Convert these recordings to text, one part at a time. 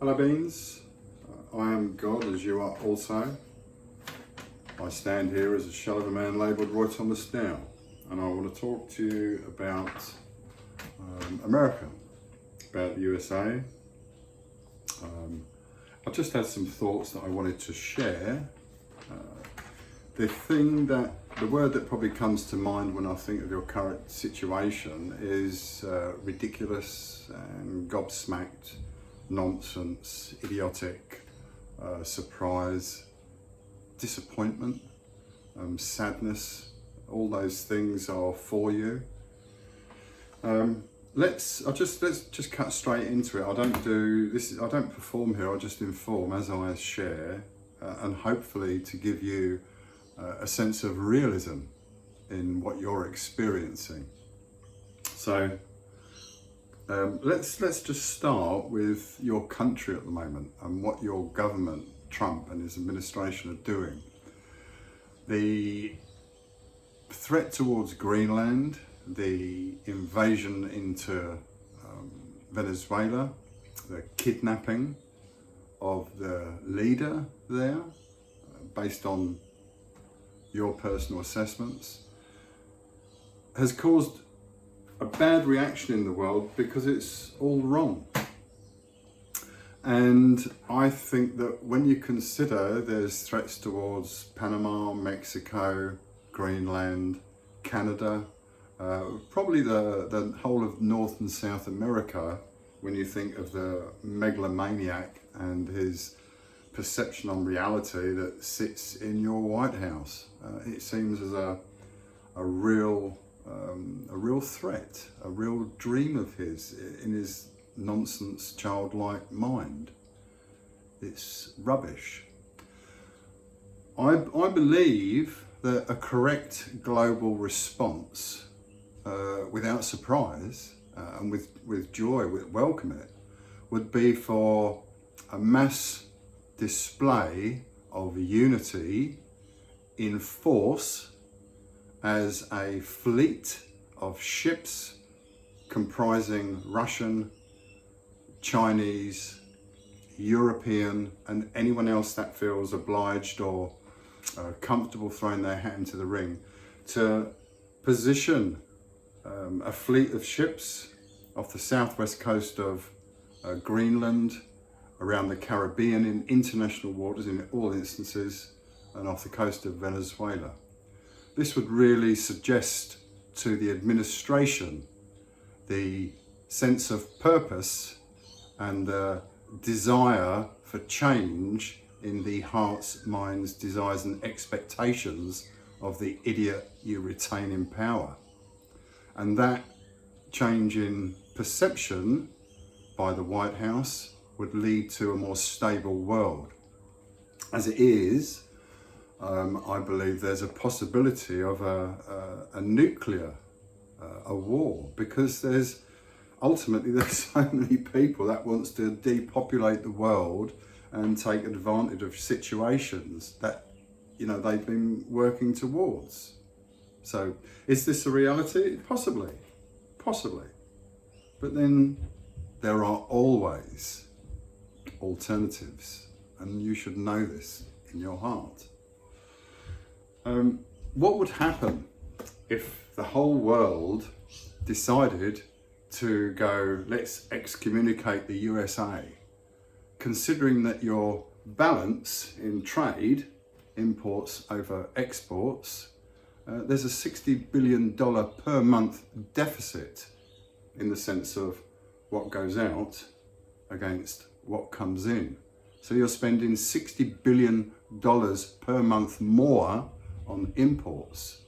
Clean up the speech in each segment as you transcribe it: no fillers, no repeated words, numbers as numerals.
Hello beans, I am God as you are also. I stand here as a shell of a man labelled Roy Thomas Dow, and I want to talk to you about America, about the USA. I just had some thoughts that I wanted to share. The word that probably comes to mind when I think of your current situation is ridiculous and gobsmacked, nonsense, idiotic, surprise, disappointment, sadness. All those things are for you. Let's just cut straight into it. I don't do this. I don't perform here. I just inform as I share, and hopefully to give you a sense of realism in what you're experiencing. So let's just start with your country at the moment and what your government, Trump and his administration, are doing. The threat towards Greenland, the invasion into Venezuela, the kidnapping of the leader there, based on your personal assessments, has caused a bad reaction in the world because it's all wrong. And I think that when you consider there's threats towards Panama, Mexico, Greenland, Canada, probably the whole of North and South America, when you think of the megalomaniac and his perception on reality that sits in your White House. It seems as a real threat, a real dream of his in his nonsense, childlike mind. It's rubbish. I believe that a correct global response, without surprise and with joy, would welcome it, would be for a mass display of unity in force as a fleet of ships comprising Russian, Chinese, European and anyone else that feels obliged or comfortable throwing their hat into the ring, to position a fleet of ships off the southwest coast of Greenland, around the Caribbean in international waters in all instances, and off the coast of Venezuela. This would really suggest to the administration the sense of purpose and the desire for change in the hearts, minds, desires and expectations of the idiot you retain in power. And that change in perception by the White House would lead to a more stable world. As it is, I believe there's a possibility of a nuclear a war, because there's so many people that wants to depopulate the world and take advantage of situations that they've been working towards. So is this a reality? Possibly, but then there are always alternatives, and you should know this in your heart. What would happen if the whole world decided to go, let's excommunicate the USA, considering that your balance in trade, imports over exports, there's a $60 billion per month deficit in the sense of what goes out against what comes in. So you're spending $60 billion per month more on imports.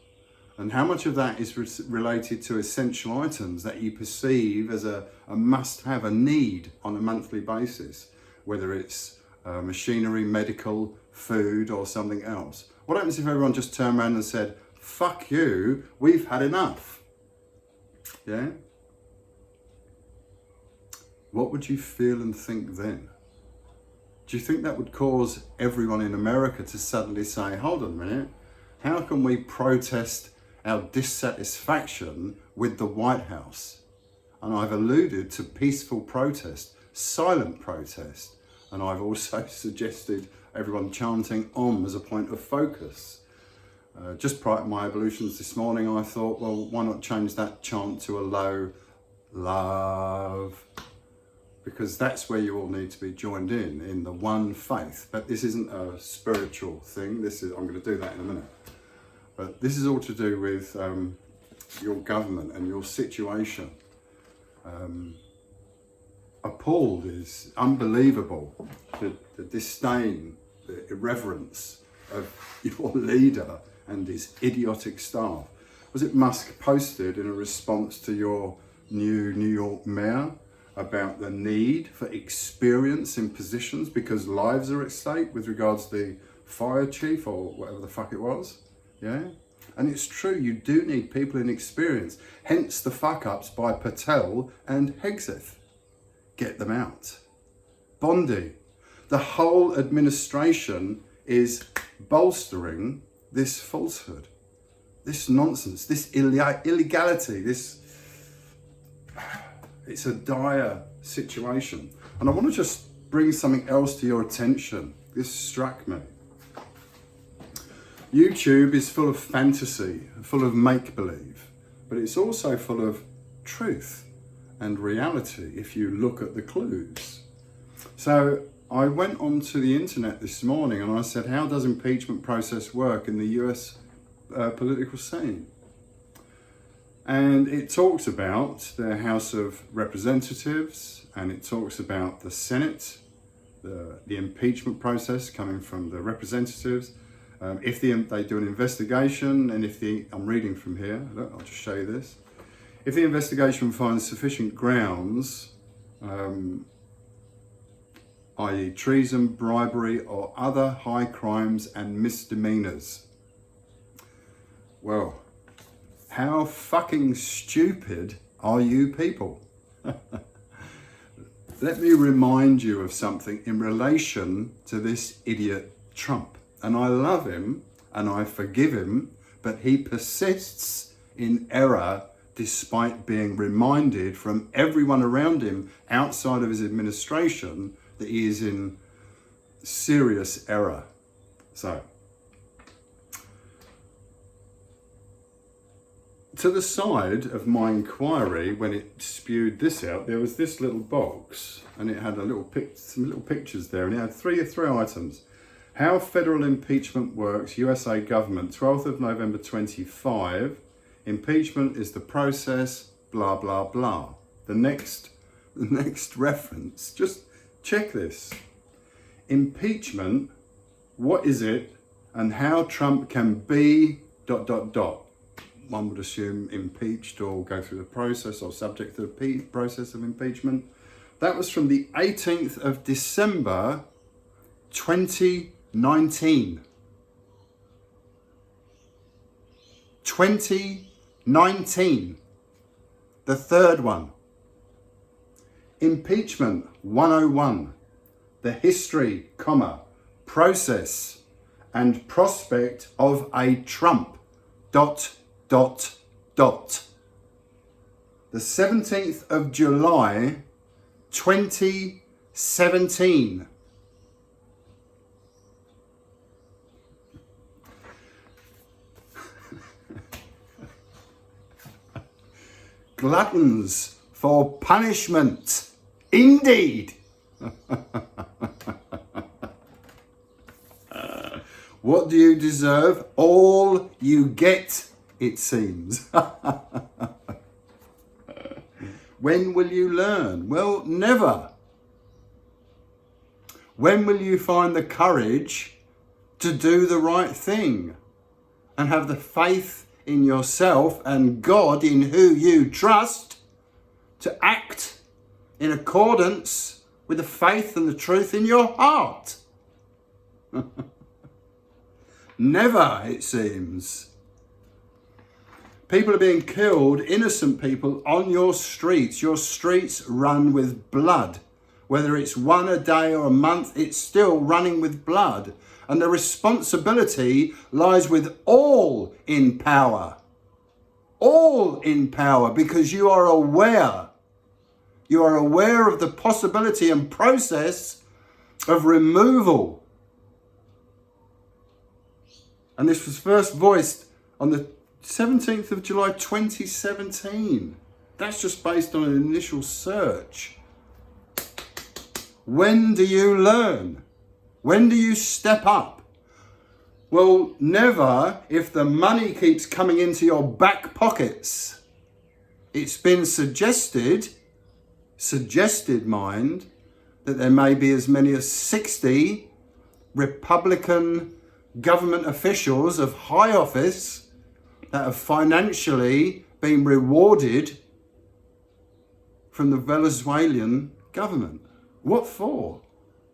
And how much of that is related to essential items that you perceive as a must-have, a need on a monthly basis, whether it's machinery, medical, food or something else? What happens if everyone just turned around and said, fuck you, we've had enough? Yeah? What would you feel and think then? Do you think that would cause everyone in America to suddenly say, hold on a minute, how can we protest our dissatisfaction with the White House? And I've alluded to peaceful protest, silent protest, And I've also suggested everyone chanting Om as a point of focus. Just prior to my evolutions this morning, I thought, well, why not change that chant to a low love? Because that's where you all need to be joined in the one faith. But this isn't a spiritual thing. I'm going to do that in a minute. But this is all to do with your government and your situation. Appalled is unbelievable. The disdain, the irreverence of your leader and his idiotic staff. Was it Musk posted in a response to your new New York mayor about the need for experience in positions because lives are at stake with regards to the fire chief or whatever the fuck it was? Yeah? And it's true, you do need people in experience. Hence the fuck-ups by Patel and Hegseth. Get them out. Bondi. The whole administration is bolstering this falsehood, this nonsense, this illegality, it's a dire situation. And I want to just bring something else to your attention. This struck me. YouTube is full of fantasy, full of make-believe, but it's also full of truth and reality if you look at the clues. So I went onto the internet this morning and I said, how does impeachment process work in the US political scene? And it talks about the House of Representatives, and it talks about the Senate, the impeachment process coming from the representatives. If they do an investigation, and I'm reading from here, look, I'll just show you this. If the investigation finds sufficient grounds, i.e. treason, bribery, or other high crimes and misdemeanors. Well, how fucking stupid are you people? Let me remind you of something in relation to this idiot Trump. And I love him and I forgive him, but he persists in error despite being reminded from everyone around him outside of his administration that he is in serious error. So, to the side of my inquiry, when it spewed this out, there was this little box, and it had some little pictures there, and it had three items. How federal impeachment works, USA government, 12th of November 25. Impeachment is the process, blah, blah, blah. The next reference, just check this. Impeachment, what is it, and how Trump can be ... One would assume impeached or go through the process or subject to the process of impeachment. That was from the 18th of December, 2019. 2019. The third one. Impeachment 101. The history, process and prospect of a Trump, ... The 17th of July, 2017. Gluttons for punishment, indeed. What do you deserve? All you get, it seems. When will you learn? Well, never. When will you find the courage to do the right thing and have the faith in yourself and God in who you trust to act in accordance with the faith and the truth in your heart? Never, it seems. People are being killed, innocent people, on your streets. Your streets run with blood. Whether it's one a day or a month, it's still running with blood. And the responsibility lies with all in power. All in power, because you are aware. You are aware of the possibility and process of removal. And this was first voiced on the 17th of July 2017. That's just based on an initial search. When do you learn? When do you step up? Well, never if the money keeps coming into your back pockets. It's been suggested, mind, that there may be as many as 60 Republican government officials of high office that have financially been rewarded from the Venezuelan government. What for?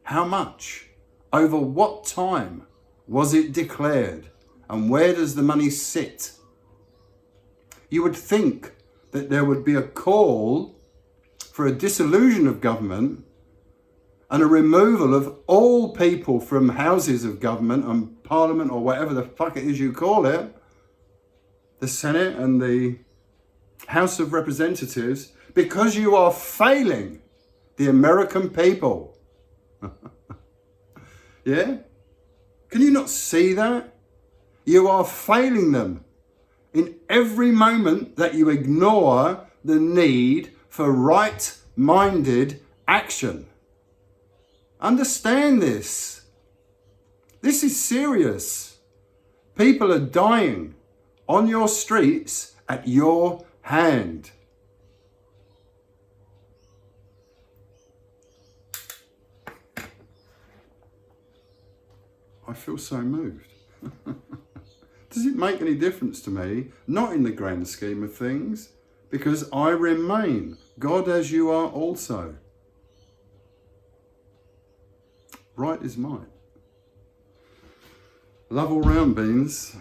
How much? Over what time was it declared? And where does the money sit? You would think that there would be a call for a dissolution of government and a removal of all people from houses of government and parliament, or whatever the fuck it is you call it, the Senate and the House of Representatives, because you are failing the American people. Yeah? Can you not see that? You are failing them in every moment that you ignore the need for right-minded action. Understand this. This is serious. People are dying on your streets at your hand. I feel so moved. Does it make any difference to me? Not in the grand scheme of things, because I remain God as you are also. Right is might. Love all round, beans.